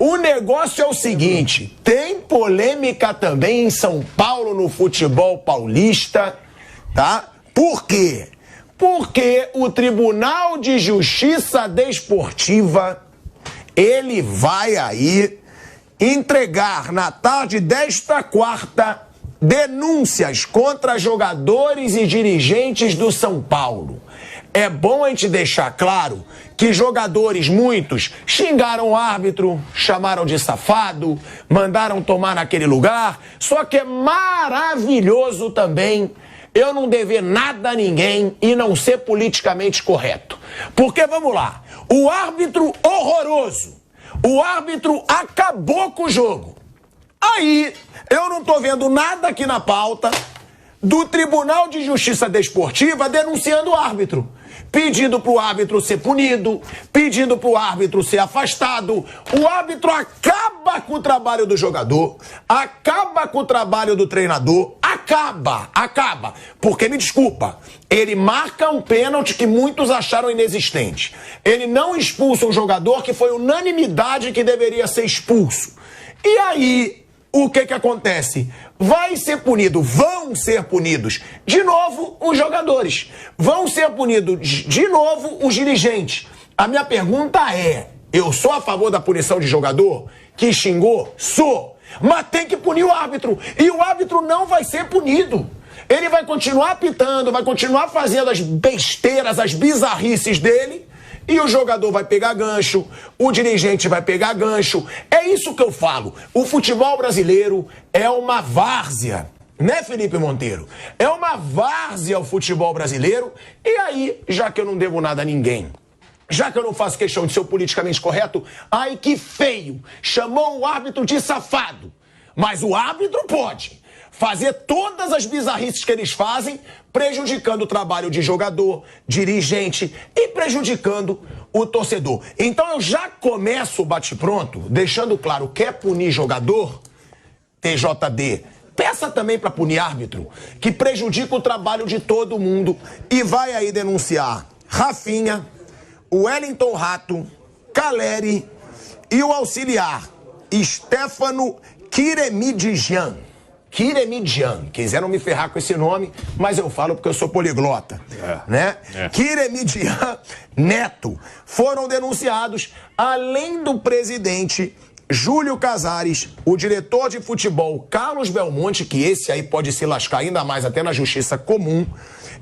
O negócio é o seguinte, tem polêmica também em São Paulo no futebol paulista, tá? Por quê? Porque o Tribunal de Justiça Desportiva, ele vai aí entregar na tarde desta quarta denúncias contra jogadores e dirigentes do São Paulo. É bom a gente deixar claro que jogadores, muitos, xingaram o árbitro, chamaram de safado, mandaram tomar naquele lugar. Só que é maravilhoso também eu não dever nada a ninguém e não ser politicamente correto. Porque, vamos lá, o árbitro horroroso, o árbitro acabou com o jogo. Aí, eu não tô vendo nada aqui na pauta do Tribunal de Justiça Desportiva denunciando o árbitro, pedindo pro árbitro ser punido, pedindo pro árbitro ser afastado. O árbitro acaba com o trabalho do jogador, acaba com o trabalho do treinador, acaba. Porque, me desculpa, ele marca um pênalti que muitos acharam inexistente. Ele não expulsa um jogador que foi unanimidade que deveria ser expulso. E aí, o que acontece? Vai ser punido, vão ser punidos de novo os jogadores, vão ser punidos de novo os dirigentes. A minha pergunta é, eu sou a favor da punição de jogador que xingou? Sou, mas tem que punir o árbitro, e o árbitro não vai ser punido. Ele vai continuar apitando, vai continuar fazendo as besteiras, as bizarrices dele, e o jogador vai pegar gancho, o dirigente vai pegar gancho. É isso que eu falo. O futebol brasileiro é uma várzea, né, Felipe Monteiro? É uma várzea o futebol brasileiro. E aí, já que eu não devo nada a ninguém, já que eu não faço questão de ser politicamente correto, ai que feio, chamou o árbitro de safado. Mas o árbitro pode fazer todas as bizarrices que eles fazem, prejudicando o trabalho de jogador, dirigente e prejudicando o torcedor. Então eu já começo o bate-pronto, deixando claro, quer punir jogador, TJD, peça também para punir árbitro, que prejudica o trabalho de todo mundo e vai aí denunciar Rafinha, o Wellington Rato, Caleri e o auxiliar Stefano Kiremidian. Quiseram me ferrar com esse nome, mas eu falo porque eu sou poliglota, né? Kiremidian Neto foram denunciados, além do presidente Júlio Casares, o diretor de futebol Carlos Belmonte, que esse aí pode se lascar ainda mais até na justiça comum,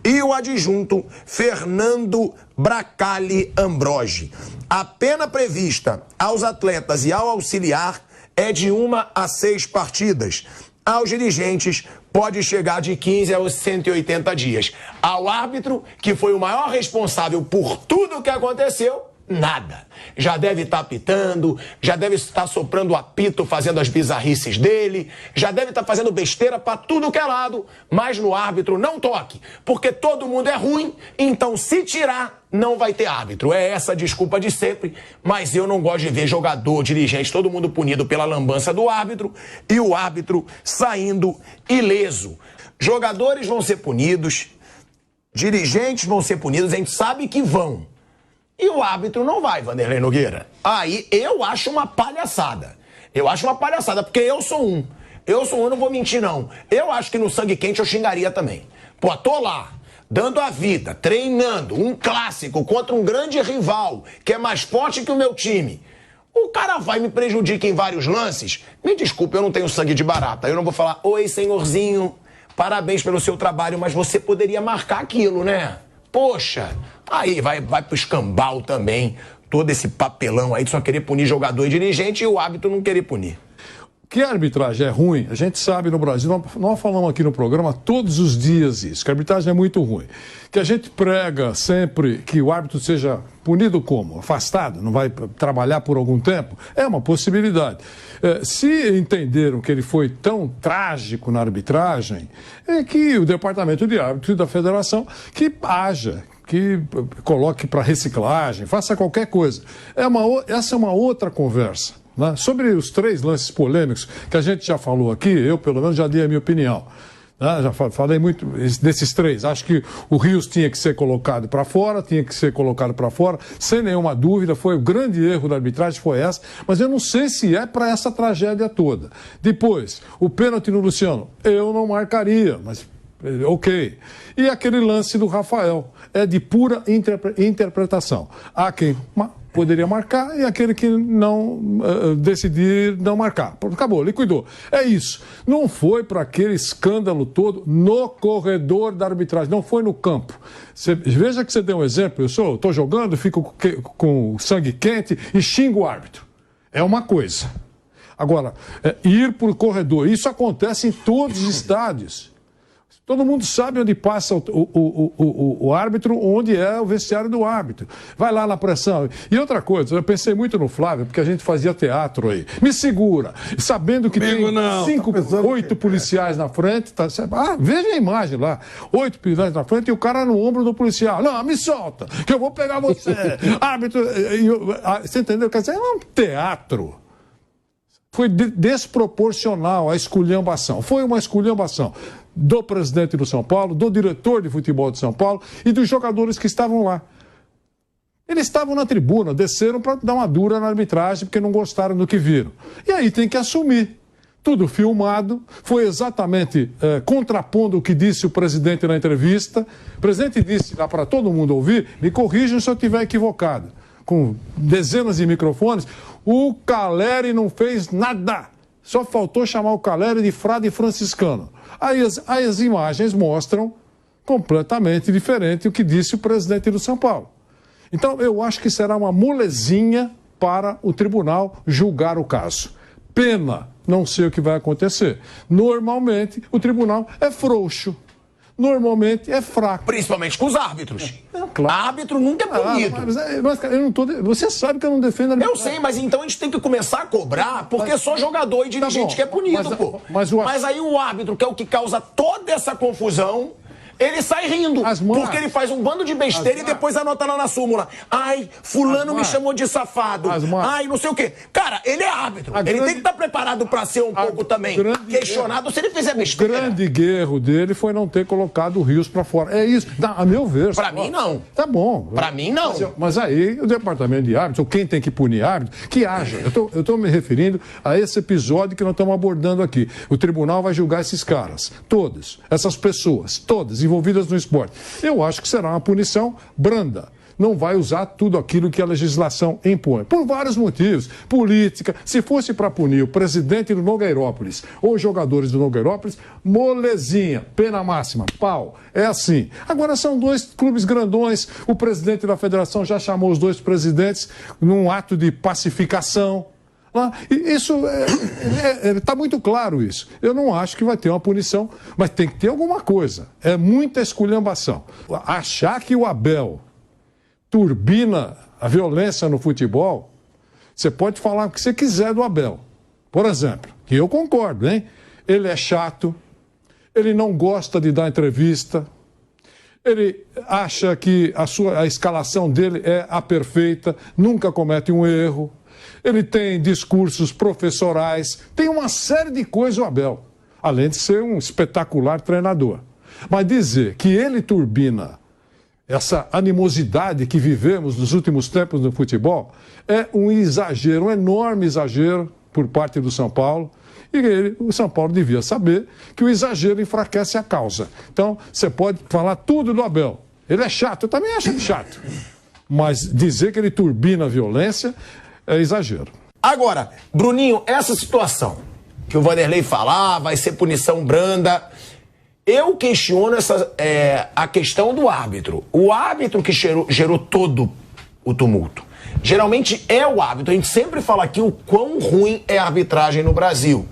e o adjunto Fernando Bracali Ambrogi. A pena prevista aos atletas e ao auxiliar é de 1 a 6 partidas. Aos dirigentes pode chegar de 15 a 180 dias. Ao árbitro, que foi o maior responsável por tudo o que aconteceu, nada. Já deve estar apitando, já deve estar soprando o apito, fazendo as bizarrices dele, já deve estar fazendo besteira para tudo que é lado, mas no árbitro não toque, porque todo mundo é ruim, então se tirar, não vai ter árbitro. É essa a desculpa de sempre, mas eu não gosto de ver jogador, dirigente, todo mundo punido pela lambança do árbitro e o árbitro saindo ileso. Jogadores vão ser punidos, dirigentes vão ser punidos, a gente sabe que vão. E o árbitro não vai, Vanderlei Nogueira. Aí eu acho uma palhaçada. Eu acho uma palhaçada, porque eu sou um. Eu não vou mentir, não. Eu acho que no sangue quente eu xingaria também. Pô, tô lá, dando a vida, treinando, um clássico contra um grande rival, que é mais forte que o meu time. O cara vai me prejudicar em vários lances. Me desculpe, eu não tenho sangue de barata. Eu não vou falar, oi, senhorzinho, parabéns pelo seu trabalho, mas você poderia marcar aquilo, né? Poxa, aí vai pro escambau também, todo esse papelão aí de só querer punir jogador e dirigente e o árbitro não querer punir. Que a arbitragem é ruim, a gente sabe no Brasil, nós falamos aqui no programa todos os dias isso, que a arbitragem é muito ruim. Que a gente prega sempre que o árbitro seja punido como? Afastado, não vai trabalhar por algum tempo? É uma possibilidade. Se entenderam que ele foi tão trágico na arbitragem, é que o departamento de árbitros da federação que haja, que coloque para reciclagem, faça qualquer coisa. Essa é uma outra conversa. Né? Sobre os 3 lances polêmicos que a gente já falou aqui, eu pelo menos já dei a minha opinião. Já falei muito desses três. Acho que o Rios tinha que ser colocado para fora, sem nenhuma dúvida. Foi o grande erro da arbitragem, foi essa. Mas eu não sei se é para essa tragédia toda. Depois, o pênalti no Luciano, eu não marcaria, mas ok. E aquele lance do Rafael, é de pura interpretação. Há quem poderia marcar e aquele que não decidir não marcar. Acabou, liquidou. É isso. Não foi para aquele escândalo todo no corredor da arbitragem, não foi no campo. Veja que você deu um exemplo, eu estou jogando, fico com sangue quente e xingo o árbitro. É uma coisa. Agora, ir para o corredor, isso acontece em todos os estádios. Todo mundo sabe onde passa o árbitro, onde é o vestiário do árbitro. Vai lá na pressão. E outra coisa, eu pensei muito no Flávio, porque a gente fazia teatro aí. Me segura. Sabendo que tem 8 policiais na frente. Veja a imagem lá. 8 policiais na frente e o cara no ombro do policial. Não, me solta, que eu vou pegar você. Árbitro. Você entendeu? Quer dizer, é um teatro. Foi desproporcional a esculhambação. Foi uma esculhambação do presidente do São Paulo, do diretor de futebol de São Paulo e dos jogadores que estavam lá. Eles estavam na tribuna, desceram para dar uma dura na arbitragem porque não gostaram do que viram. E aí tem que assumir. Tudo filmado, foi exatamente contrapondo o que disse o presidente na entrevista. O presidente disse lá para todo mundo ouvir, me corrijam se eu estiver equivocado. Com dezenas de microfones, o Caleri não fez nada. Só faltou chamar o Caleri de frade franciscano. Aí as imagens mostram completamente diferente o que disse o presidente do São Paulo. Então, eu acho que será uma molezinha para o tribunal julgar o caso. Pena, não sei o que vai acontecer. Normalmente, o tribunal é frouxo. Normalmente é fraco. Principalmente com os árbitros. Claro. Árbitro nunca é punido. Mas eu não tô, você sabe que eu não defendo a Eu sei, mas então a gente tem que começar a cobrar, porque só jogador e dirigente que é punido, pô. Mas aí o árbitro, que é o que causa toda essa confusão, ele sai rindo, porque ele faz um bando de besteira e depois anota lá na súmula. Ai, fulano me chamou de safado. Ai, não sei o quê. Cara, ele é árbitro. Ele tem que estar preparado para ser um pouco também questionado se ele fizer besteira. O grande erro dele foi não ter colocado o Rios para fora. É isso, a meu ver. Para mim, não. Tá bom. Para mim, não. Mas aí, o departamento de árbitros, ou quem tem que punir árbitro, que haja. Eu estou me referindo a esse episódio que nós estamos abordando aqui. O tribunal vai julgar esses caras. Todas. Essas pessoas. Todas. Envolvidas no esporte. Eu acho que será uma punição branda. Não vai usar tudo aquilo que a legislação impõe. Por vários motivos. Política. Se fosse para punir o presidente do Nogueirópolis ou os jogadores do Nogueirópolis, molezinha, pena máxima, pau. É assim. Agora são 2 clubes grandões. O presidente da federação já chamou os 2 presidentes num ato de pacificação. Isso está muito claro isso. Eu não acho que vai ter uma punição, mas tem que ter alguma coisa. É muita esculhambação. Achar que o Abel turbina a violência no futebol, você pode falar o que você quiser do Abel. Por exemplo, que eu concordo, hein? Ele é chato, ele não gosta de dar entrevista, ele acha que a escalação dele é a perfeita, nunca comete um erro. Ele tem discursos professorais, tem uma série de coisas o Abel, além de ser um espetacular treinador. Mas dizer que ele turbina essa animosidade que vivemos nos últimos tempos no futebol é um exagero, um enorme exagero por parte do São Paulo. E o São Paulo devia saber que o exagero enfraquece a causa. Então, você pode falar tudo do Abel. Ele é chato, eu também acho ele chato. Mas dizer que ele turbina a violência é exagero. Agora, Bruninho, essa situação que o Vanderlei falar, vai ser punição branda. Eu questiono a questão do árbitro. O árbitro que gerou todo o tumulto. Geralmente é o árbitro. A gente sempre fala aqui o quão ruim é a arbitragem no Brasil.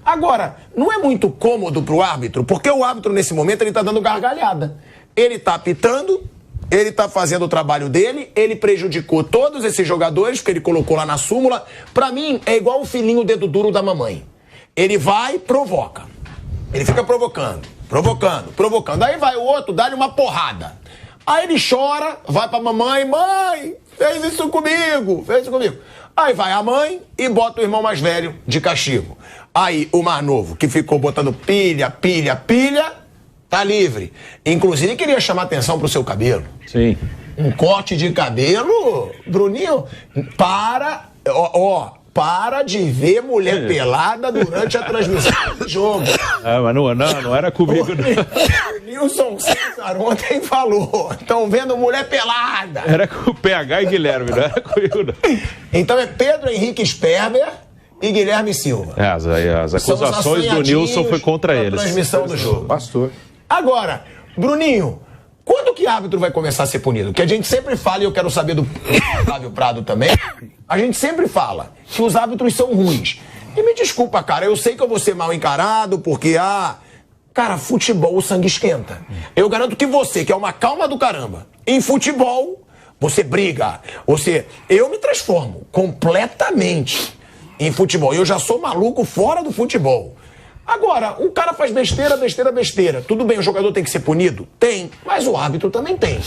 Agora, não é muito cômodo pro árbitro, porque o árbitro nesse momento ele tá dando gargalhada. Ele tá apitando, ele tá fazendo o trabalho dele, ele prejudicou todos esses jogadores, porque ele colocou lá na súmula. Pra mim, é igual o filhinho dedo duro da mamãe. Ele vai, provoca. Ele fica provocando. Aí vai o outro, dá-lhe uma porrada. Aí ele chora, vai pra mamãe, mãe, fez isso comigo. Aí vai a mãe e bota o irmão mais velho de castigo. Aí o mais novo, que ficou botando pilha, tá livre. Inclusive queria chamar atenção pro seu cabelo. Sim. Um corte de cabelo, Bruninho, para de ver mulher pelada durante a transmissão do jogo. Mas não era comigo. O Nilson César ontem falou, estão vendo mulher pelada. Era com o PH e Guilherme, não era comigo não. Então é Pedro Henrique Sperber e Guilherme Silva. As acusações do Nilson foi contra eles. Transmissão do jogo. Pastor. Agora, Bruninho, quando que árbitro vai começar a ser punido? Que a gente sempre fala, e eu quero saber do Flávio Prado também, a gente sempre fala que os árbitros são ruins. E me desculpa, cara, eu sei que eu vou ser mal encarado, porque, cara, futebol o sangue esquenta. Eu garanto que você, que é uma calma do caramba, em futebol, você briga, eu me transformo completamente em futebol. Eu já sou maluco fora do futebol. Agora, o cara faz besteira. Tudo bem, o jogador tem que ser punido? Tem, mas o árbitro também tem.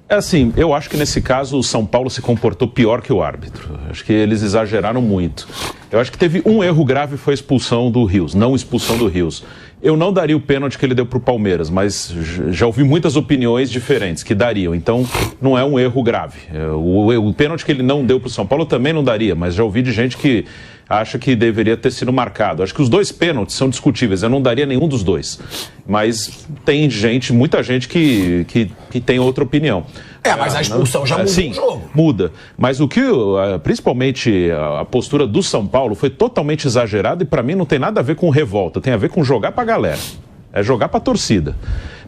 É assim, eu acho que nesse caso o São Paulo se comportou pior que o árbitro. Acho que eles exageraram muito. Eu acho que teve um erro grave, foi a expulsão do Rios, não expulsão do Rios. Eu não daria o pênalti que ele deu pro Palmeiras, mas já ouvi muitas opiniões diferentes que dariam. Então, não é um erro grave. O pênalti que ele não deu pro São Paulo também não daria, mas já ouvi de gente que acha que deveria ter sido marcado. Acho que os dois pênaltis são discutíveis, eu não daria nenhum dos dois. Mas tem muita gente que tem outra opinião. Mas a expulsão já mudou o jogo. Muda. Mas o que, principalmente a postura do São Paulo foi totalmente exagerada e para mim não tem nada a ver com revolta, tem a ver com jogar pra galera. É jogar pra torcida.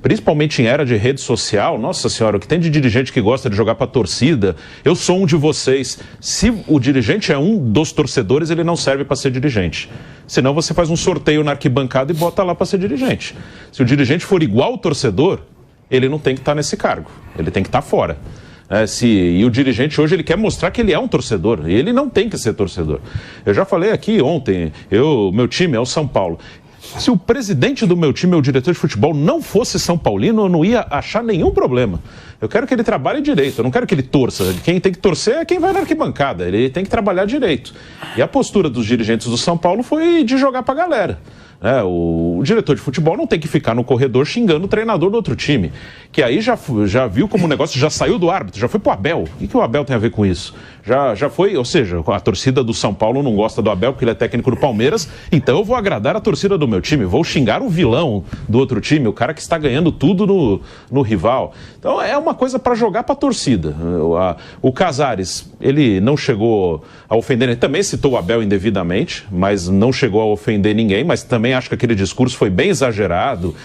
Principalmente em era de rede social, nossa senhora, o que tem de dirigente que gosta de jogar pra torcida, eu sou um de vocês. Se o dirigente é um dos torcedores, ele não serve para ser dirigente. Senão você faz um sorteio na arquibancada e bota lá para ser dirigente. Se o dirigente for igual ao torcedor, ele não tem que estar nesse cargo, ele tem que estar fora. E o dirigente hoje ele quer mostrar que ele é um torcedor, e ele não tem que ser torcedor. Eu já falei aqui ontem, meu time é o São Paulo. Se o presidente do meu time, o diretor de futebol, não fosse São Paulino, eu não ia achar nenhum problema. Eu quero que ele trabalhe direito, eu não quero que ele torça. Quem tem que torcer é quem vai na arquibancada, ele tem que trabalhar direito. E a postura dos dirigentes do São Paulo foi de jogar pra galera. O diretor de futebol não tem que ficar no corredor xingando o treinador do outro time. Que aí já viu como o negócio já saiu do árbitro, já foi pro Abel. O que o Abel tem a ver com isso? Já foi, ou seja, a torcida do São Paulo não gosta do Abel porque ele é técnico do Palmeiras, então eu vou agradar a torcida do meu time, vou xingar o vilão do outro time, o cara que está ganhando tudo no rival. Então é uma coisa para jogar para a torcida. O Casares, ele não chegou a ofender, ele também citou o Abel indevidamente, mas não chegou a ofender ninguém, mas também acho que aquele discurso foi bem exagerado,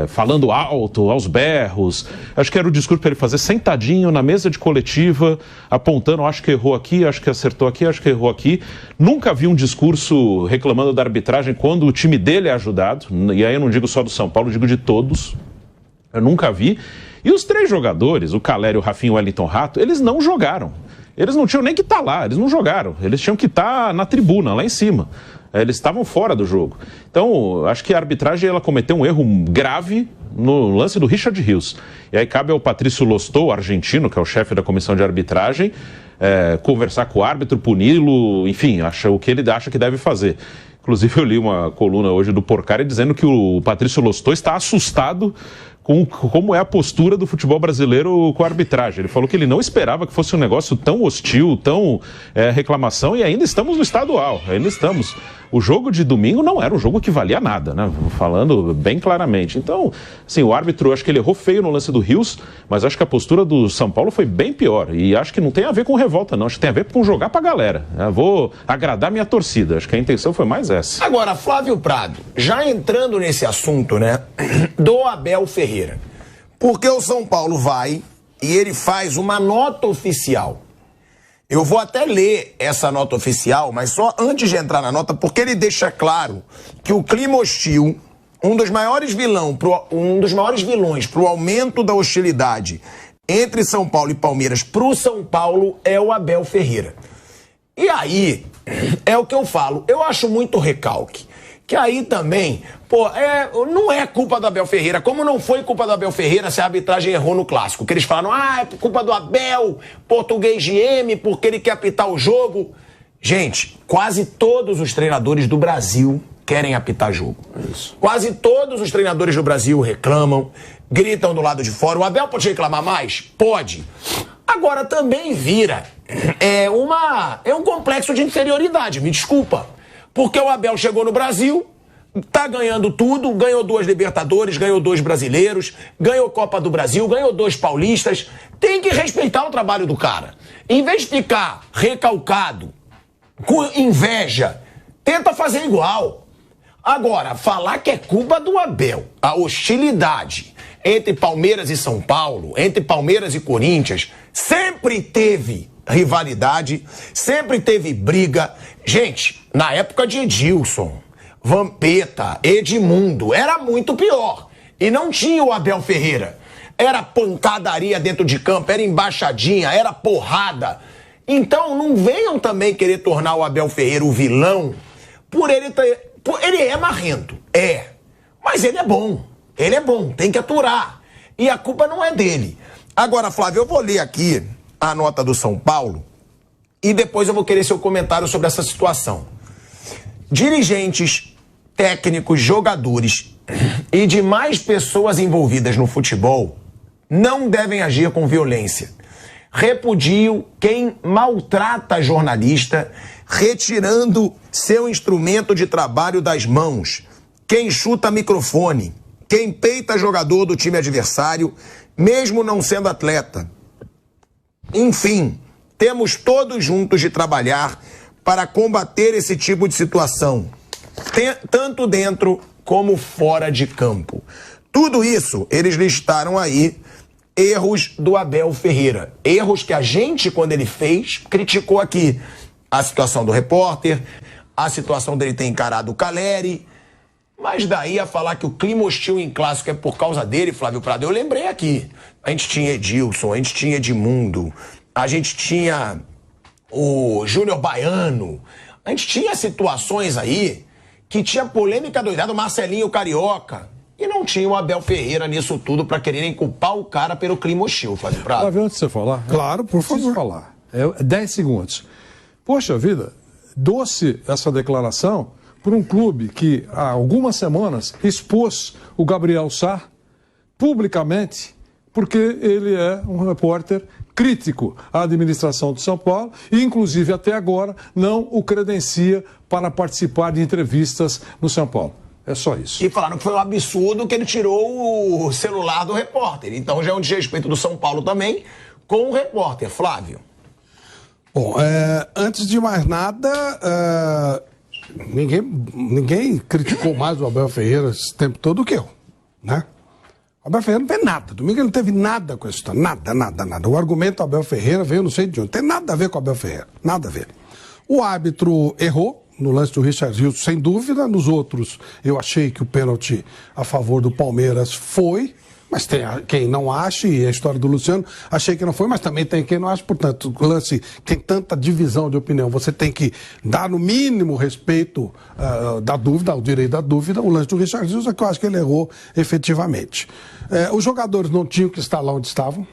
falando alto, aos berros. Acho que era o discurso para ele fazer sentadinho na mesa de coletiva, apontando, acho que errou aqui, acho que acertou aqui, acho que errou aqui. Nunca vi um discurso reclamando da arbitragem quando o time dele é ajudado, e aí eu não digo só do São Paulo, eu digo de todos. Eu nunca vi. E os três jogadores, o Caleri, o Rafinha e o Wellington Rato, eles não jogaram. Eles não tinham nem que estar lá, eles não jogaram. Eles tinham que estar na tribuna, lá em cima. Eles estavam fora do jogo. Então, acho que a arbitragem ela cometeu um erro grave no lance do Richard Rios. E aí cabe ao Patrício Lostou, argentino, que é o chefe da comissão de arbitragem, conversar com o árbitro, puni-lo, enfim, o que ele acha que deve fazer. Inclusive, eu li uma coluna hoje do Porcari dizendo que o Patrício Lostou está assustado com como é a postura do futebol brasileiro com a arbitragem. Ele falou que ele não esperava que fosse um negócio tão hostil, tão reclamação, e ainda estamos no estadual, ainda estamos. O jogo de domingo não era um jogo que valia nada, né? Falando bem claramente. Então, assim, o árbitro, acho que ele errou feio no lance do Rios, mas acho que a postura do São Paulo foi bem pior. E acho que não tem a ver com revolta, não. Acho que tem a ver com jogar pra galera. Eu vou agradar minha torcida. Acho que a intenção foi mais essa. Agora, Flávio Prado, já entrando nesse assunto, né, do Abel Ferreira. Porque o São Paulo vai e ele faz uma nota oficial. Eu vou até ler essa nota oficial, mas só antes de entrar na nota, porque ele deixa claro que o clima hostil, um dos maiores vilões para o aumento da hostilidade entre São Paulo e Palmeiras para o São Paulo é o Abel Ferreira. E aí, é o que eu falo, eu acho muito recalque Que aí também, não é culpa do Abel Ferreira, como não foi culpa do Abel Ferreira se a arbitragem errou no clássico, que eles falaram, é culpa do Abel, português de M, porque ele quer apitar o jogo. Gente, quase todos os treinadores do Brasil querem apitar jogo. Isso. Quase todos os treinadores do Brasil reclamam, gritam do lado de fora. O Abel pode reclamar mais? Pode. Agora também vira um complexo de inferioridade, me desculpa. Porque o Abel chegou no Brasil, tá ganhando tudo, ganhou 2 Libertadores, ganhou 2 brasileiros, ganhou Copa do Brasil, ganhou 2 paulistas. Tem que respeitar o trabalho do cara. Em vez de ficar recalcado, com inveja, tenta fazer igual. Agora, falar que é culpa do Abel, a hostilidade entre Palmeiras e São Paulo, entre Palmeiras e Corinthians, sempre teve rivalidade, sempre teve briga. Gente, na época de Edilson, Vampeta, Edmundo, era muito pior. E não tinha o Abel Ferreira. Era pancadaria dentro de campo, era embaixadinha, era porrada. Então não venham também querer tornar o Abel Ferreira o vilão por ele ter... Ele é marrento, mas ele é bom, tem que aturar. E a culpa não é dele. Agora, Flávio, eu vou ler aqui a nota do São Paulo e depois eu vou querer seu comentário sobre essa situação. Dirigentes, técnicos, jogadores e demais pessoas envolvidas no futebol não devem agir com violência. Repudio quem maltrata jornalista, retirando seu instrumento de trabalho das mãos, quem chuta microfone, quem peita jogador do time adversário, mesmo não sendo atleta. Enfim, temos todos juntos de trabalhar para combater esse tipo de situação, tanto dentro como fora de campo. Tudo isso eles listaram aí, erros do Abel Ferreira. Erros que a gente, quando ele fez, criticou aqui. A situação do repórter, a situação dele ter encarado o Caleri. Mas daí a falar que o clima hostil em clássico é por causa dele, Flávio Prado, eu lembrei aqui. A gente tinha Edilson, a gente tinha Edmundo, a gente tinha o Júnior Baiano. A gente tinha situações aí que tinha polêmica doidada, o Marcelinho Carioca. E não tinha o Abel Ferreira nisso tudo para quererem culpar o cara pelo clima hostil, Flávio Prado. Flávio, antes de você falar... Claro, por favor. Falar. 10 segundos. Poxa vida, doce essa declaração por um clube que há algumas semanas expôs o Gabriel Sá publicamente porque ele é um repórter crítico à administração de São Paulo e, inclusive, até agora não o credencia para participar de entrevistas no São Paulo. É só isso. E falaram que foi um absurdo que ele tirou o celular do repórter. Então já é um desrespeito do São Paulo também com o repórter. Flávio. Bom, antes de mais nada, ninguém criticou mais o Abel Ferreira esse tempo todo do que eu, né? O Abel Ferreira não fez nada. Domingo ele não teve nada com isso. Nada. O argumento do Abel Ferreira veio não sei de onde. Tem nada a ver com o Abel Ferreira. Nada a ver. O árbitro errou no lance do Richard Rios, sem dúvida. Nos outros, eu achei que o pênalti a favor do Palmeiras foi. Mas tem quem não acha, e a história do Luciano, achei que não foi, mas também tem quem não acha. Portanto, o lance tem tanta divisão de opinião. Você tem que dar, no mínimo, respeito da dúvida, ao direito da dúvida. O lance do Richard Rios é que eu acho que ele errou efetivamente. Os jogadores não tinham que estar lá onde estavam.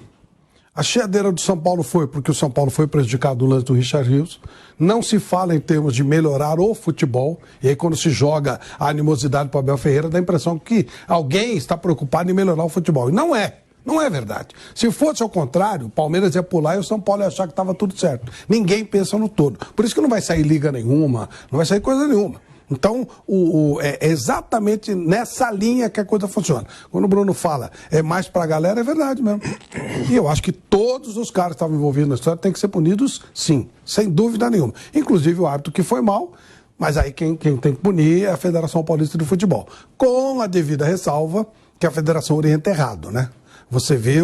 A cheadeira do São Paulo foi porque o São Paulo foi prejudicado no lance do Richard Rios. Não se fala em termos de melhorar o futebol. E aí quando se joga a animosidade para o Abel Ferreira, dá a impressão que alguém está preocupado em melhorar o futebol. E não é. Não é verdade. Se fosse ao contrário, o Palmeiras ia pular e o São Paulo ia achar que estava tudo certo. Ninguém pensa no todo. Por isso que não vai sair liga nenhuma, não vai sair coisa nenhuma. Então, é exatamente nessa linha que a coisa funciona. Quando o Bruno fala, é mais pra galera, é verdade mesmo. E eu acho que todos os caras que estavam envolvidos na história têm que ser punidos, sim, sem dúvida nenhuma. Inclusive o árbitro que foi mal, mas aí quem tem que punir é a Federação Paulista de Futebol. Com a devida ressalva que a Federação orienta errado, né? Você vê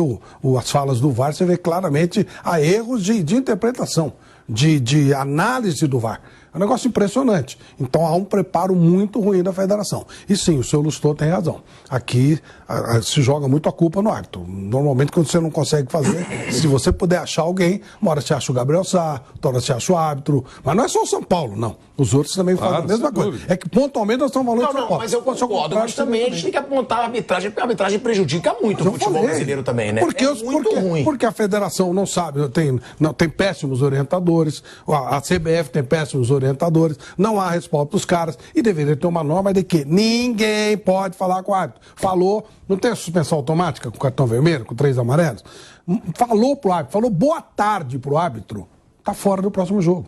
as falas do VAR, você vê claramente há erros de interpretação, de análise do VAR. É um negócio impressionante. Então há um preparo muito ruim da federação. E sim, o senhor Lustô tem razão. Aqui se joga muito a culpa no árbitro. Normalmente, quando você não consegue fazer, se você puder achar alguém, uma hora você acha o Gabriel Sá, outra hora você acha o árbitro. Mas não é só o São Paulo, não. Os outros também fazem a mesma coisa. Dúvida. É que pontualmente nós estamos falando de São Paulo. Mas eu concordo, mas também a gente tem que apontar a arbitragem, porque a arbitragem prejudica muito o futebol brasileiro também, né? Porque, muito ruim. Porque a federação não sabe, tem péssimos orientadores, a CBF tem péssimos orientadores, não há respaldo para os caras, e deveria ter uma norma de que ninguém pode falar com o árbitro. Falou, não tem suspensão automática com cartão vermelho, com 3 amarelos? Falou pro árbitro, falou boa tarde pro árbitro, tá fora do próximo jogo.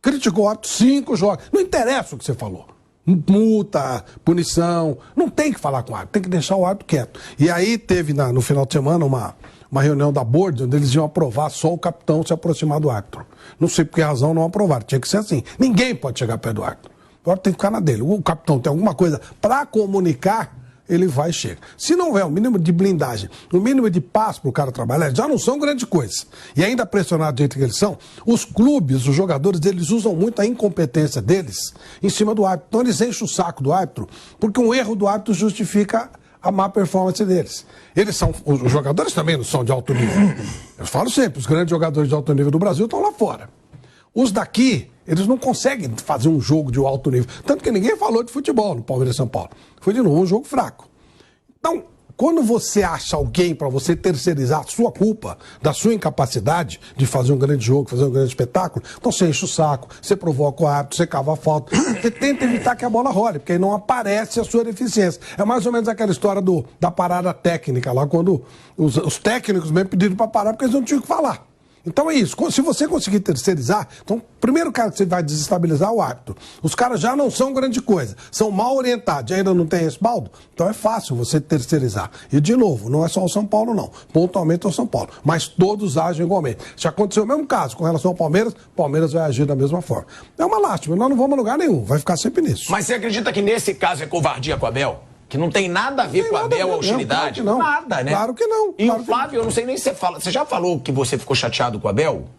Criticou o árbitro 5 jogos. Não interessa o que você falou. Multa, punição, não tem que falar com o árbitro, tem que deixar o árbitro quieto. E aí teve no final de semana uma reunião da board onde eles iam aprovar só o capitão se aproximar do árbitro. Não sei por que razão não aprovaram, tinha que ser assim. Ninguém pode chegar perto do árbitro. O árbitro tem que ficar na dele. O capitão tem alguma coisa para comunicar, ele vai e chega. Se não houver o mínimo de blindagem, o mínimo de paz para o cara trabalhar, já não são grande coisa. E ainda pressionados do jeito que eles são, os clubes, os jogadores, eles usam muito a incompetência deles em cima do árbitro. Então eles enchem o saco do árbitro, porque um erro do árbitro justifica a má performance deles. Os jogadores também não são de alto nível. Eu falo sempre, os grandes jogadores de alto nível do Brasil estão lá fora. Os daqui, eles não conseguem fazer um jogo de alto nível. Tanto que ninguém falou de futebol no Palmeiras e São Paulo. Foi de novo um jogo fraco. Então, quando você acha alguém para você terceirizar a sua culpa, da sua incapacidade de fazer um grande jogo, fazer um grande espetáculo, então você enche o saco, você provoca o árbitro, você cava a falta, você tenta evitar que a bola role, porque aí não aparece a sua deficiência. É mais ou menos aquela história da parada técnica, lá quando os técnicos mesmo pediram para parar porque eles não tinham o que falar. Então é isso, se você conseguir terceirizar, então primeiro cara que você vai desestabilizar é o árbitro. Os caras já não são grande coisa, são mal orientados, ainda não tem respaldo, então é fácil você terceirizar. E de novo, não é só o São Paulo não, pontualmente é o São Paulo, mas todos agem igualmente. Se acontecer o mesmo caso com relação ao Palmeiras, o Palmeiras vai agir da mesma forma. É uma lástima, nós não vamos a lugar nenhum, vai ficar sempre nisso. Mas você acredita que nesse caso é covardia com o Abel? Que não tem nada a ver com a Abel, a hostilidade? Claro nada, né? Claro que não. E Claro o Flávio, eu não sei nem se você fala. Você já falou que você ficou chateado com o Abel?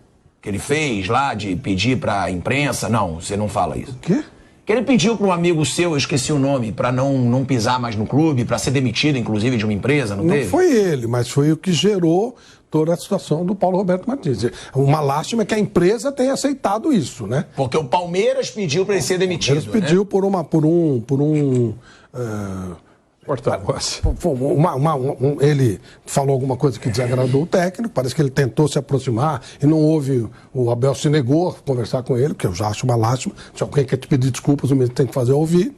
Que ele fez lá de pedir pra imprensa? Não, você não fala isso. O quê? Que ele pediu para um amigo seu, eu esqueci o nome, pra não pisar mais no clube, pra ser demitido, inclusive, de uma empresa, não teve? Não foi ele, mas foi o que gerou toda a situação do Paulo Roberto Martins. Uma lástima é que a empresa tenha aceitado isso, né? Porque o Palmeiras pediu para ele ser demitido. Ele pediu, né? Porta-voz. Ele falou alguma coisa que desagradou o técnico, parece que ele tentou se aproximar e não houve, o Abel se negou a conversar com ele, que eu já acho uma lástima. Se alguém quer te pedir desculpas, o mesmo tem que fazer ouvir.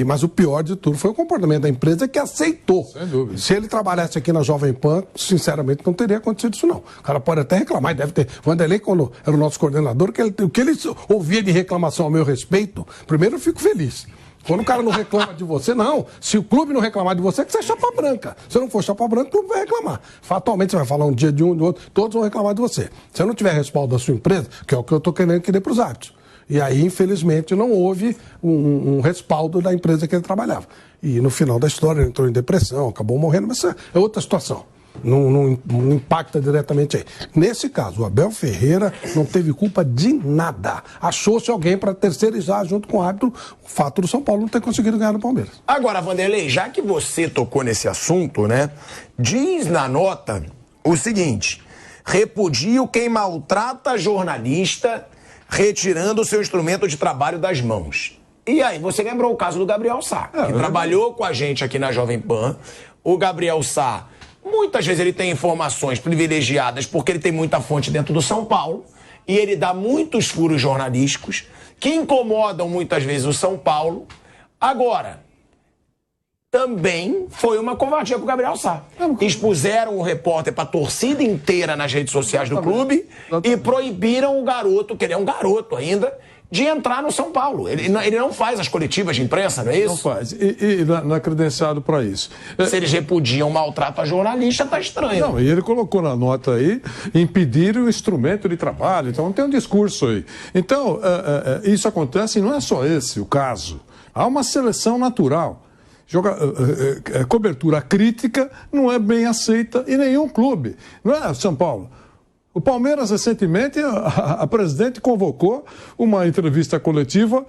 Mas o pior de tudo foi o comportamento da empresa que aceitou. Sem dúvida. Se ele trabalhasse aqui na Jovem Pan, sinceramente não teria acontecido isso não. O cara pode até reclamar, deve ter. O Vanderlei, quando era o nosso coordenador, o que ele ouvia de reclamação ao meu respeito, primeiro eu fico feliz. Quando o cara não reclama de você, não. Se o clube não reclamar de você, é que você é chapa branca. Se não for chapa branca, o clube vai reclamar. Fatalmente, você vai falar um dia de um, do outro, todos vão reclamar de você. Se não tiver respaldo da sua empresa, que é o que eu estou querendo para os árbitros. E aí, infelizmente, não houve um respaldo da empresa que ele trabalhava. E no final da história, ele entrou em depressão, acabou morrendo, mas é outra situação. Não impacta diretamente aí. Nesse caso, o Abel Ferreira não teve culpa de nada. Achou-se alguém para terceirizar junto com o árbitro o fato do São Paulo não ter conseguido ganhar no Palmeiras. Agora, Vanderlei, já que você tocou nesse assunto, né? Diz na nota o seguinte: repudio quem maltrata jornalista retirando o seu instrumento de trabalho das mãos. E aí, você lembrou o caso do Gabriel Sá, que trabalhou com a gente aqui na Jovem Pan. O Gabriel Sá, muitas vezes ele tem informações privilegiadas porque ele tem muita fonte dentro do São Paulo e ele dá muitos furos jornalísticos que incomodam muitas vezes o São Paulo. Agora, também foi uma covardia com o Gabriel Sá. Expuseram o repórter para a torcida inteira nas redes sociais do clube e proibiram o garoto, que ele é um garoto ainda, de entrar no São Paulo. Ele não faz as coletivas de imprensa, não é isso? Não faz. E não é credenciado para isso. Se eles repudiam maltrato a jornalista, tá estranho. Não, e ele colocou na nota aí, impedir o instrumento de trabalho. Então tem um discurso aí. Então, isso acontece e não é só esse o caso. Há uma seleção natural. Cobertura crítica não é bem aceita em nenhum clube. Não é São Paulo. O Palmeiras, recentemente, a presidente convocou uma entrevista coletiva,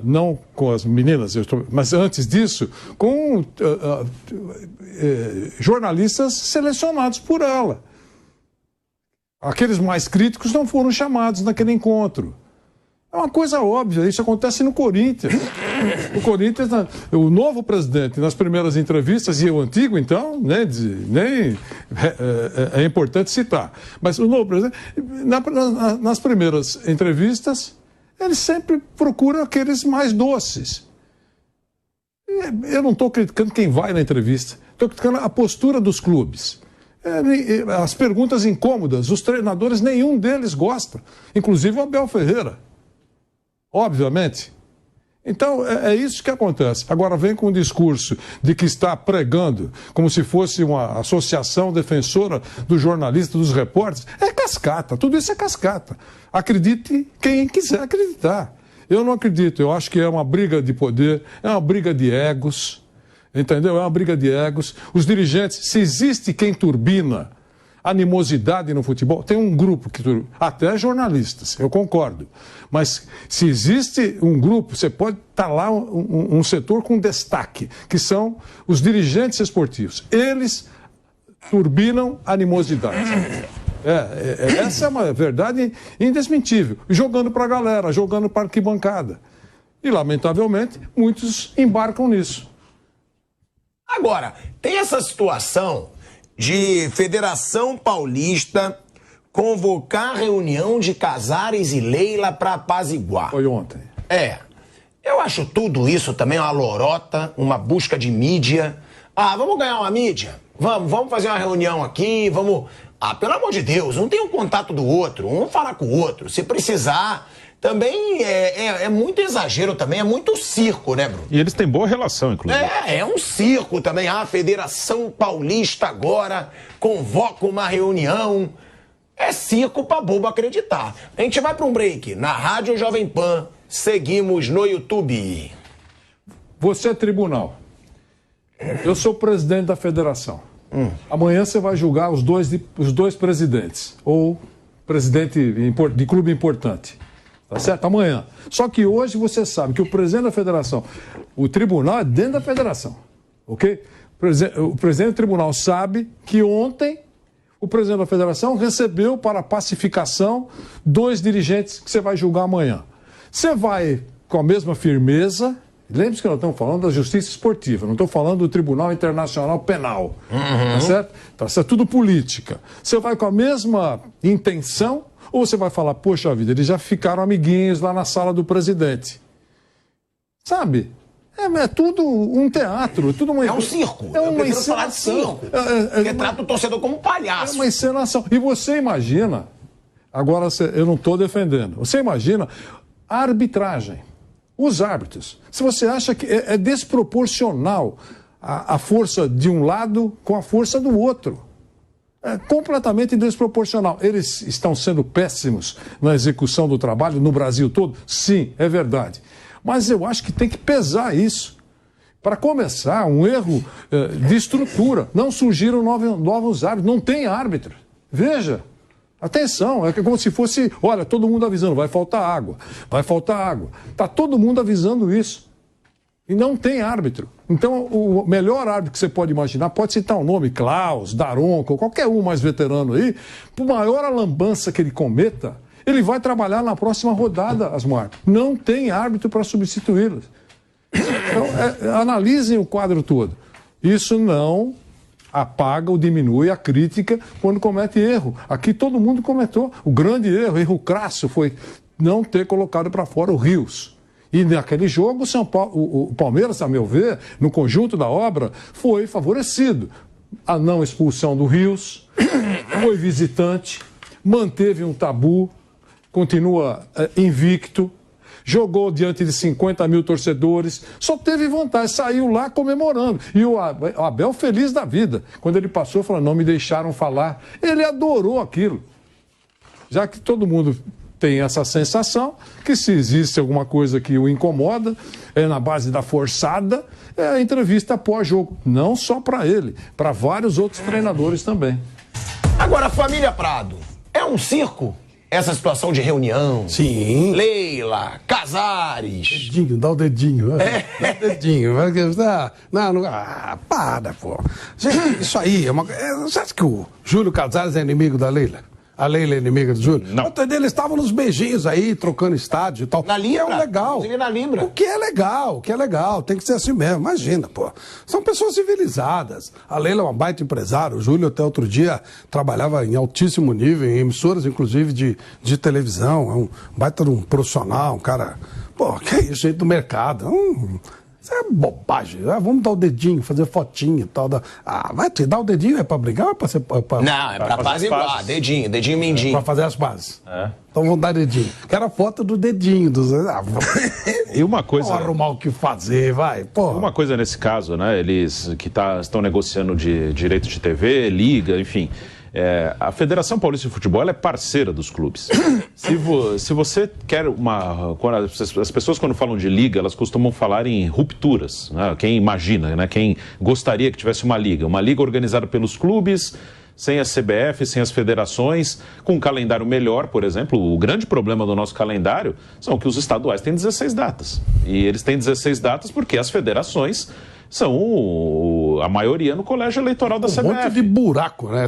não com as meninas, mas antes disso, com jornalistas selecionados por ela. Aqueles mais críticos não foram chamados naquele encontro. É uma coisa óbvia, isso acontece no Corinthians. O Corinthians, o novo presidente, nas primeiras entrevistas, e o antigo, então, nem é importante citar. Mas o novo presidente, nas primeiras entrevistas, ele sempre procura aqueles mais doces. Eu não estou criticando quem vai na entrevista, estou criticando a postura dos clubes. As perguntas incômodas, os treinadores, nenhum deles gosta, inclusive o Abel Ferreira. Obviamente. Então, é isso que acontece. Agora vem com um discurso de que está pregando como se fosse uma associação defensora dos jornalistas, dos repórteres. É cascata, tudo isso é cascata. Acredite quem quiser acreditar. Eu não acredito, eu acho que é uma briga de poder, é uma briga de egos, entendeu? É uma briga de egos. Os dirigentes, se existe quem turbina animosidade no futebol, tem um grupo que até jornalistas, eu concordo, mas se existe um grupo, você pode estar lá um setor com destaque, que são os dirigentes esportivos. Eles turbinam animosidade. Essa é uma verdade indesmentível. Jogando para a galera, jogando para a arquibancada. E, lamentavelmente, muitos embarcam nisso. Agora, tem essa situação de Federação Paulista convocar reunião de Casares e Leila para apaziguar. Foi ontem. Eu acho tudo isso também uma lorota, uma busca de mídia. Vamos ganhar uma mídia? Vamos fazer uma reunião aqui, vamos... pelo amor de Deus, um tem um contato do outro, um fala com o outro. Se precisar... Também é muito exagero também, é muito circo, né, Bruno? E eles têm boa relação, inclusive. É um circo também. A Federação Paulista agora convoca uma reunião. É circo pra bobo acreditar. A gente vai para um break na Rádio Jovem Pan. Seguimos no YouTube. Você é tribunal. Eu sou presidente da federação. Amanhã você vai julgar os dois presidentes. Ou presidente de clube importante. Tá certo? Amanhã. Só que hoje você sabe que o presidente da federação, o tribunal é dentro da federação, ok? O presidente do tribunal sabe que ontem o presidente da federação recebeu para pacificação 2 dirigentes que você vai julgar amanhã. Você vai com a mesma firmeza, lembre-se que nós estamos falando da justiça esportiva, não estou falando do Tribunal Internacional Penal, tá certo? Tá certo? Tudo política. Você vai com a mesma intenção. Ou você vai falar, poxa vida, eles já ficaram amiguinhos lá na sala do presidente. Sabe? É tudo um teatro. Tudo uma... É um circo. É uma encenação. Porque trata o torcedor como um palhaço. É uma encenação. E você imagina, agora eu não estou defendendo, você imagina a arbitragem, os árbitros. Se você acha que é desproporcional a força de um lado com a força do outro. É completamente desproporcional. Eles estão sendo péssimos na execução do trabalho no Brasil todo? Sim, é verdade. Mas eu acho que tem que pesar isso. Para começar, um erro de estrutura. Não surgiram novos árbitros, não tem árbitro. Veja, atenção, é como se fosse, olha, todo mundo avisando, vai faltar água, vai faltar água. Está todo mundo avisando isso. E não tem árbitro. Então, o melhor árbitro que você pode imaginar, pode citar um nome, Klaus, Daronco, qualquer um mais veterano aí, por maior a lambança que ele cometa, ele vai trabalhar na próxima rodada, Asmar. Não tem árbitro para substituí-los. Então, analisem o quadro todo. Isso não apaga ou diminui a crítica quando comete erro. Aqui todo mundo cometeu. O grande erro crasso, foi não ter colocado para fora o Rios. E naquele jogo, o Palmeiras, a meu ver, no conjunto da obra, foi favorecido. A não expulsão do Rios, foi visitante, manteve um tabu, continua invicto, jogou diante de 50 mil torcedores, só teve vantagem, saiu lá comemorando. E o Abel feliz da vida. Quando ele passou, falou, não me deixaram falar. Ele adorou aquilo. Já que todo mundo tem essa sensação que se existe alguma coisa que o incomoda, é na base da forçada, é a entrevista pós-jogo. Não só para ele, para vários outros treinadores também. Agora, família Prado, É um circo essa situação de reunião. Sim. Leila, Casares. Dedinho, dá o dedinho. Dá o dedinho. Para, pô. Gente, isso aí é uma... Você acha que o Júlio Casares é inimigo da Leila? A Leila é inimiga do Júlio? Não. Outro dia eles estavam nos beijinhos aí, trocando estádio e tal. Na Libra. Que é o legal. Inclusive na Libra. O que é legal. Tem que ser assim mesmo. Imagina, pô. São pessoas civilizadas. A Leila é uma baita empresária. O Júlio até outro dia trabalhava em altíssimo nível, em emissoras, inclusive, de televisão. É um baita de um profissional, um cara... Pô, que é isso, gente do mercado. Isso é bobagem. Vamos dar o dedinho, fazer fotinho e tal. Vai te dar o dedinho, é pra brigar ou é pra ser... Não, é pra apaziguar. Dedinho, mindinho. Pra fazer as pazes. Então vamos dar dedinho. Quero a foto do dedinho. E uma coisa... Vamos arrumar o que fazer, vai. Porra. Uma coisa nesse caso, né? Eles que estão negociando de direito de TV, liga, enfim... a Federação Paulista de Futebol ela é parceira dos clubes. Se você quer as pessoas quando falam de liga, elas costumam falar em rupturas, né? Quem imagina, né? Quem gostaria que tivesse uma liga organizada pelos clubes, sem a CBF, sem as federações, com um calendário melhor, por exemplo. O grande problema do nosso calendário são que os estaduais têm 16 datas. E eles têm 16 datas porque as federações são a maioria no colégio eleitoral da CBF. Um monte de buraco, né?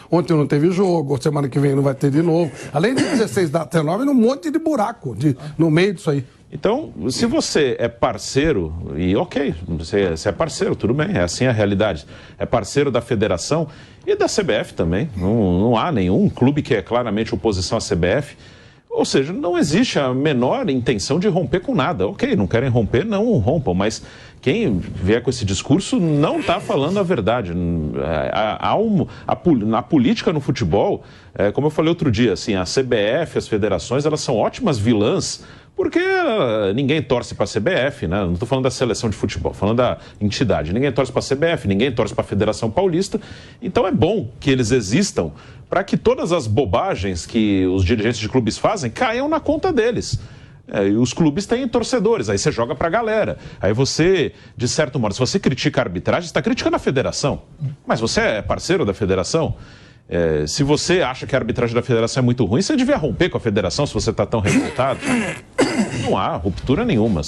Ontem não teve jogo, semana que vem não vai ter de novo. Além de 16 da 19, um monte de buraco no meio disso aí. Então, se você é parceiro, e ok, você é parceiro, tudo bem, é assim a realidade. É parceiro da federação e da CBF também. Não há nenhum clube que é claramente oposição à CBF. Ou seja, não existe a menor intenção de romper com nada. Ok, não querem romper, não rompam, mas quem vier com esse discurso não está falando a verdade. Na política no futebol, como eu falei outro dia, assim, a CBF, as federações, elas são ótimas vilãs, porque ninguém torce para a CBF, né? Não estou falando da seleção de futebol, falando da entidade. Ninguém torce para a CBF, ninguém torce para a Federação Paulista. Então é bom que eles existam para que todas as bobagens que os dirigentes de clubes fazem caiam na conta deles. E os clubes têm torcedores, aí você joga pra galera. Aí você, de certo modo, se você critica a arbitragem, você está criticando a federação. Mas você é parceiro da federação? Se você acha que a arbitragem da federação é muito ruim, você devia romper com a federação se você está tão revoltado. Não há ruptura nenhuma.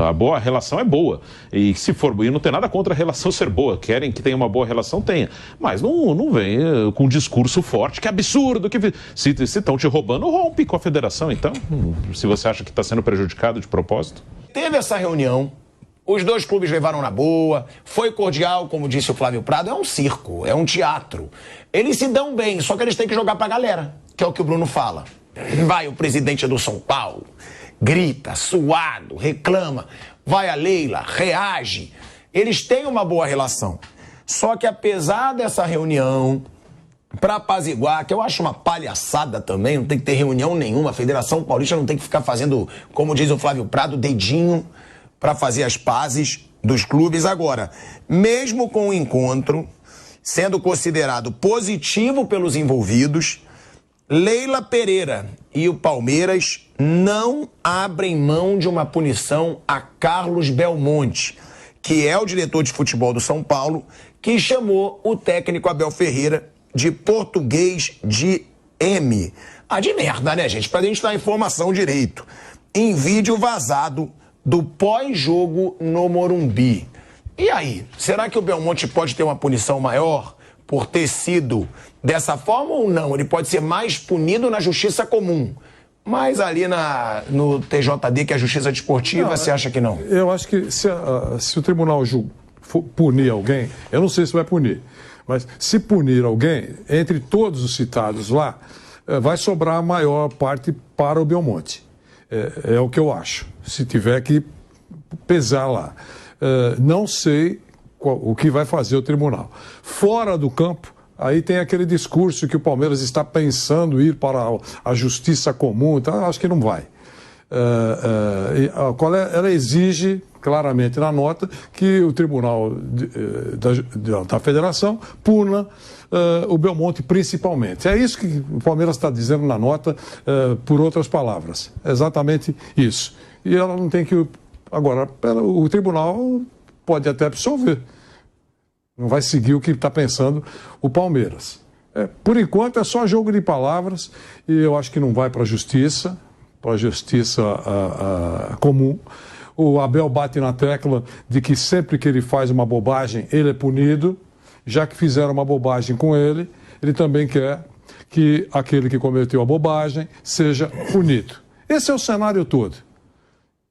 A boa relação é boa. E se for, e não tem nada contra a relação ser boa. Querem que tenha uma boa relação, tenha. Mas não vem com um discurso forte, que absurdo. Se estão te roubando, rompe com a federação. Então, se você acha que está sendo prejudicado de propósito. Teve essa reunião. Os dois clubes levaram na boa, foi cordial, como disse o Flávio Prado, é um circo, é um teatro. Eles se dão bem, só que eles têm que jogar pra galera, que é o que o Bruno fala. Vai o presidente do São Paulo, grita, suado, reclama, vai a Leila, reage. Eles têm uma boa relação. Só que apesar dessa reunião, pra apaziguar, que eu acho uma palhaçada também, não tem que ter reunião nenhuma, a Federação Paulista não tem que ficar fazendo, como diz o Flávio Prado, dedinho para fazer as pazes dos clubes. Agora, mesmo com o encontro sendo considerado positivo pelos envolvidos, Leila Pereira e o Palmeiras não abrem mão de uma punição a Carlos Belmonte, que é o diretor de futebol do São Paulo, que chamou o técnico Abel Ferreira de português de M. De merda, né, gente? Pra gente dar a informação direito. Em vídeo vazado do pós-jogo no Morumbi. E aí, será que o Belmonte pode ter uma punição maior por ter sido dessa forma ou não? Ele pode ser mais punido na justiça comum, mas ali no TJD, que é a justiça desportiva, você acha que não? Eu acho que se o tribunal punir alguém, eu não sei se vai punir, mas se punir alguém, entre todos os citados lá, vai sobrar a maior parte para o Belmonte. É o que eu acho, se tiver que pesar lá. Não sei o que vai fazer o tribunal. Fora do campo, aí tem aquele discurso que o Palmeiras está pensando ir para a justiça comum, então acho que não vai. Ela exige claramente na nota que o tribunal da federação puna o Belmonte principalmente. É isso que o Palmeiras está dizendo na nota, por outras palavras. É exatamente isso. E ela não tem que... Agora, o tribunal pode até absolver. Não vai seguir o que está pensando o Palmeiras. Por enquanto é só jogo de palavras e eu acho que não vai para a justiça comum. O Abel bate na tecla de que sempre que ele faz uma bobagem, ele é punido. Já que fizeram uma bobagem com ele, ele também quer que aquele que cometeu a bobagem seja punido. Esse é o cenário todo.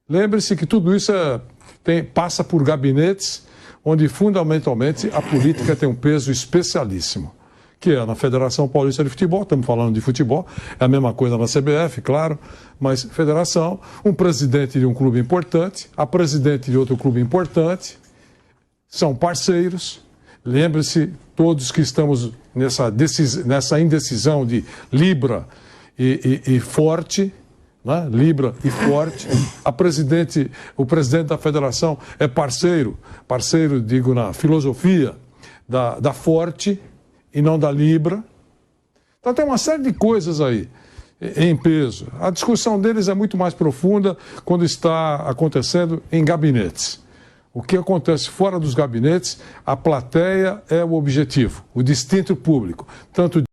Lembre-se que tudo isso passa por gabinetes onde, fundamentalmente, a política tem um peso especialíssimo, que é na Federação Paulista de Futebol, estamos falando de futebol, é a mesma coisa na CBF, claro, mas federação, um presidente de um clube importante, a presidente de outro clube importante, são parceiros. Lembre-se, todos que estamos nessa indecisão de Libra e Forte, né? Libra e Forte, o presidente da federação é parceiro, digo, na filosofia da Forte e não da Libra. Então tem uma série de coisas aí em peso. A discussão deles é muito mais profunda quando está acontecendo em gabinetes. O que acontece fora dos gabinetes, a plateia é o objetivo, o distinto público, tanto